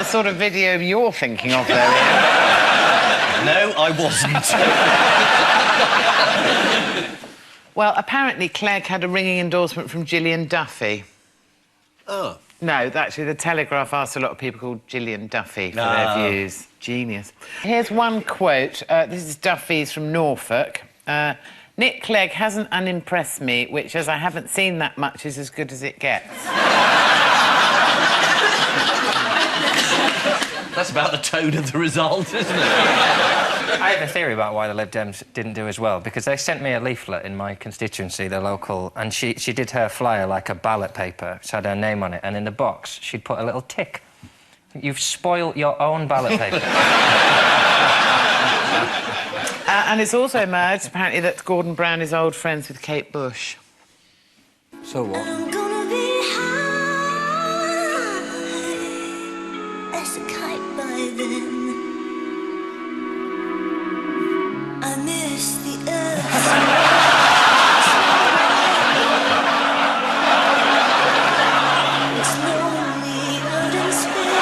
the sort of video you're thinking of, though, Ian. No, I wasn't. Well, apparently Clegg had a ringing endorsement from Gillian Duffy. Oh. No, actually, the Telegraph asked a lot of people called Gillian Duffy for their views. Genius. Here's one quote. This is Duffy's from Norfolk. Nick Clegg hasn't unimpressed me, which, as I haven't seen that much, is as good as it gets. That's about the tone of the result, isn't it? I have a theory about why the Lib Dems didn't do as well, because they sent me a leaflet in my constituency, the local, and she did her flyer like a ballot paper, which had her name on it, and in the box she'd put a little tick. You've spoilt your own ballot paper. And it's also emerged, apparently, that Gordon Brown is old friends with Kate Bush. So what? I'm gonna be high as a kite by then. I miss the earth. It's lonely out in space.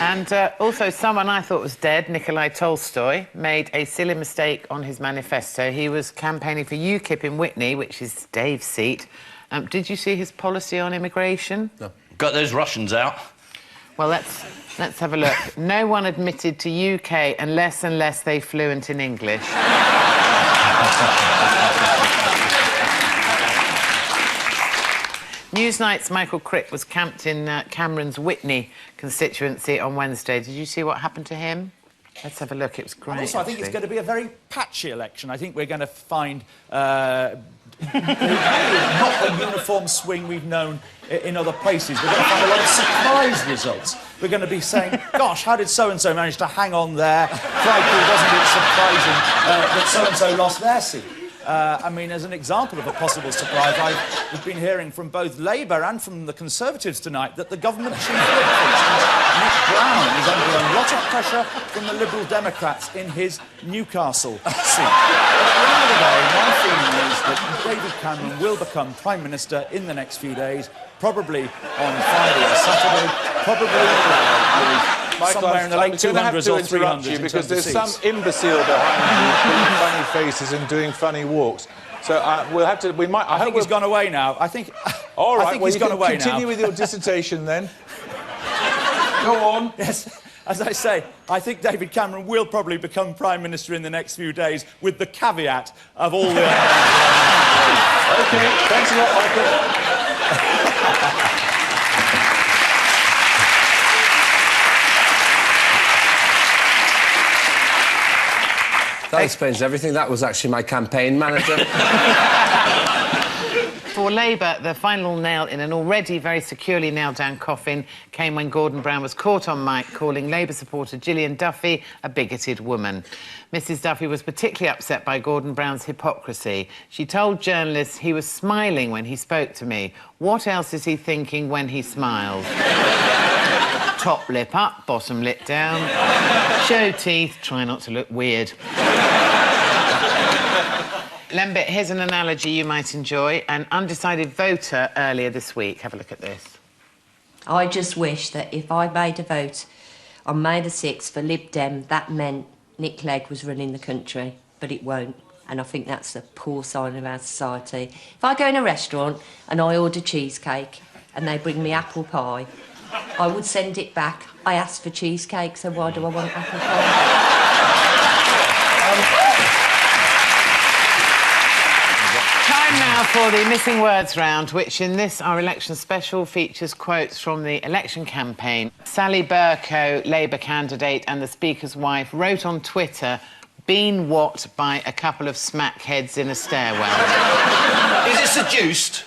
And also, someone I thought was dead, Nikolai Tolstoy, made a silly mistake on his manifesto. He was campaigning for UKIP in Witney, which is Dave's seat. Did you see his policy on immigration? No. Got those Russians out. Well, let's have a look. No one admitted to UK unless they fluent in English. Newsnight's Michael Crick was camped in Cameron's Witney constituency on Wednesday. Did you see what happened to him? Let's have a look. It was great. Also, I think it's going to be a very patchy election. I think we're going to find not the uniform swing we've known in other places. We're going to find a lot of surprise results. We're going to be saying, gosh, how did so-and-so manage to hang on there? Crikey, wasn't it surprising that so-and-so lost their seat? I mean, as an example of a possible surprise, we've been hearing from both Labour and from the Conservatives tonight that the government chief whip, for instance, Nick Brown, is under a lot of pressure from the Liberal Democrats in his Newcastle seat. At the end of the day, my feeling is that David Cameron will become Prime Minister in the next few days, probably on Friday or Saturday, probably somewhere in the late 200s or 300s. Because there's some imbecile behind you doing funny faces and doing funny walks. So we'll have to. We might. I think he's gone away now. I think. All right. I think he's gone away now. Continue with your dissertation then. Go on. Yes. As I say, I think David Cameron will probably become Prime Minister in the next few days, with the caveat of all the. OK. Thanks a lot, Michael. That explains everything. That was actually my campaign manager. For Labour, the final nail in an already very securely nailed-down coffin came when Gordon Brown was caught on mic calling Labour supporter Gillian Duffy a bigoted woman. Mrs Duffy was particularly upset by Gordon Brown's hypocrisy. She told journalists he was smiling when he spoke to me. What else is he thinking when he smiles? Top lip up, bottom lip down. Show teeth, try not to look weird. Lembit, here's an analogy you might enjoy. An undecided voter earlier this week. Have a look at this. I just wish that if I made a vote on May the 6th for Lib Dem, that meant Nick Clegg was running the country, but it won't. And I think that's a poor sign of our society. If I go in a restaurant and I order cheesecake and they bring me apple pie, I would send it back. I asked for cheesecake, so why do I want apple pie? Time now for the Missing Words round, which in this, our election special, features quotes from the election campaign. Sally Bercow, Labour candidate and the Speaker's wife, wrote on Twitter, "Been what by a couple of smackheads in a stairwell." Is it seduced?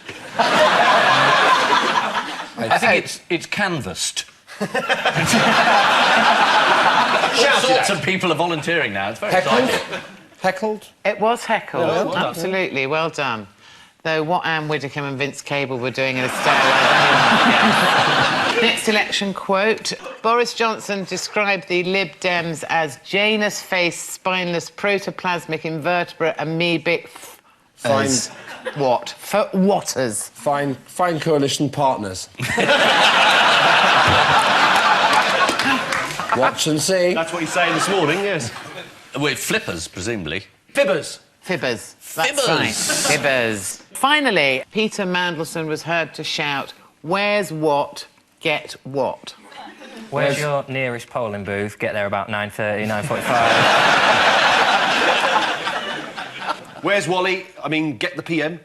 I think it's canvassed. All sorts of people are volunteering now. It's very exciting. Heckled? It was heckled. Yeah, well done. Absolutely, well done. Though what Anne Widdecombe and Vince Cable were doing in a stairwell... Next election quote. Boris Johnson described the Lib Dems as Janus-faced, spineless, protoplasmic, invertebrate, amoebic... Fine... What? For whatters? Fine coalition partners. Watch and see. That's what he's saying this morning, yes. With flippers, presumably. Fibbers. Fibbers. That's Fibbers. right. Fibbers. Finally, Peter Mandelson was heard to shout, "Where's what? Get what?" Where's your nearest polling booth? Get there about 9:30, 9:45. Where's Wally? I mean, get the PM.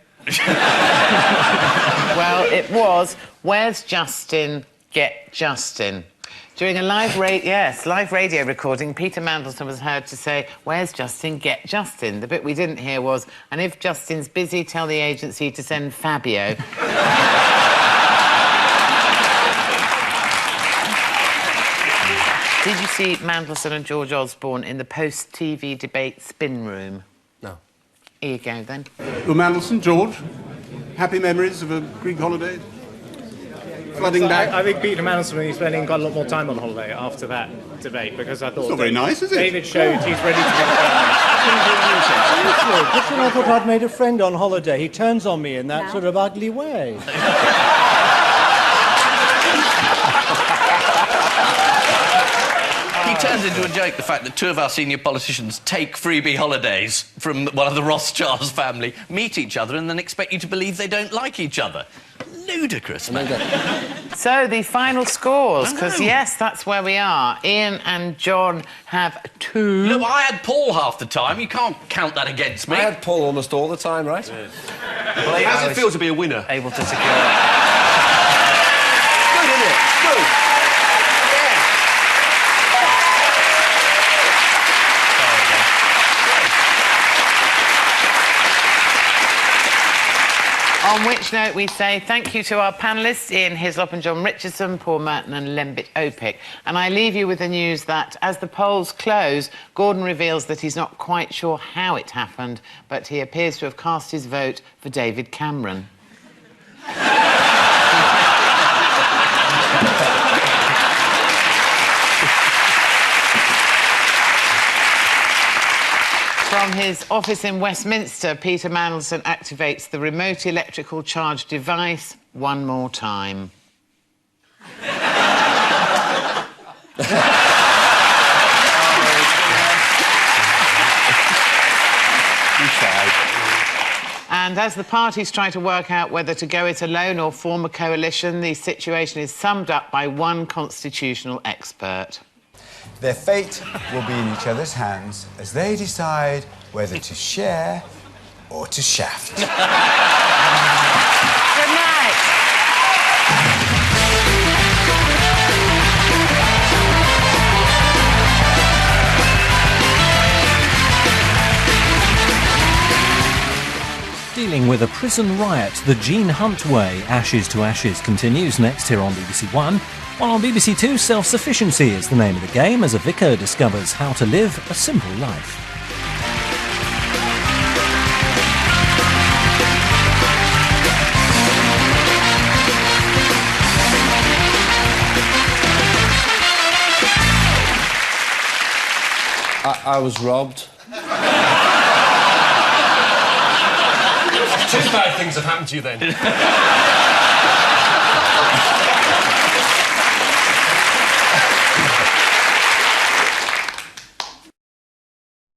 Well, it was, "Where's Justin? Get Justin." During a live radio recording, Peter Mandelson was heard to say, "Where's Justin? Get Justin." The bit we didn't hear was, "And if Justin's busy, tell the agency to send Fabio." Did you see Mandelson and George Osborne in the post-TV debate spin room? No. Here you go, then. Well, Mandelson, George, happy memories of a Greek holiday? Flooding back? I think Peter Mandelson will be spending quite a lot more time on holiday after that debate, because I thought... It's not very nice, is it? David showed he's ready to get I thought I'd made a friend on holiday. He turns on me in that sort of ugly way. He turns into a joke the fact that two of our senior politicians take freebie holidays from one of the Rothschilds family, meet each other, and then expect you to believe they don't like each other. Ludicrous, man. So, the final scores, because, yes, that's where we are. Ian and John have 2. Look, I had Paul half the time. You can't count that against me. I had Paul almost all the time, right? How does it feel to be a winner? Able to secure... Good, isn't it? Good. On which note, we say thank you to our panellists, Ian Hislop and John Richardson, Paul Merton and Lembit Opik. And I leave you with the news that, as the polls close, Gordon reveals that he's not quite sure how it happened, but he appears to have cast his vote for David Cameron. From his office in Westminster, Peter Mandelson activates the remote electrical charge device one more time. And as the parties try to work out whether to go it alone or form a coalition, the situation is summed up by one constitutional expert. Their fate will be in each other's hands as they decide whether to share or to shaft. Good night. Dealing with a prison riot the Gene Hunt way, Ashes to Ashes, continues next here on BBC One. While on BBC Two, Self-Sufficiency is the name of the game as a vicar discovers how to live a simple life. I was robbed. Two bad things have happened to you then.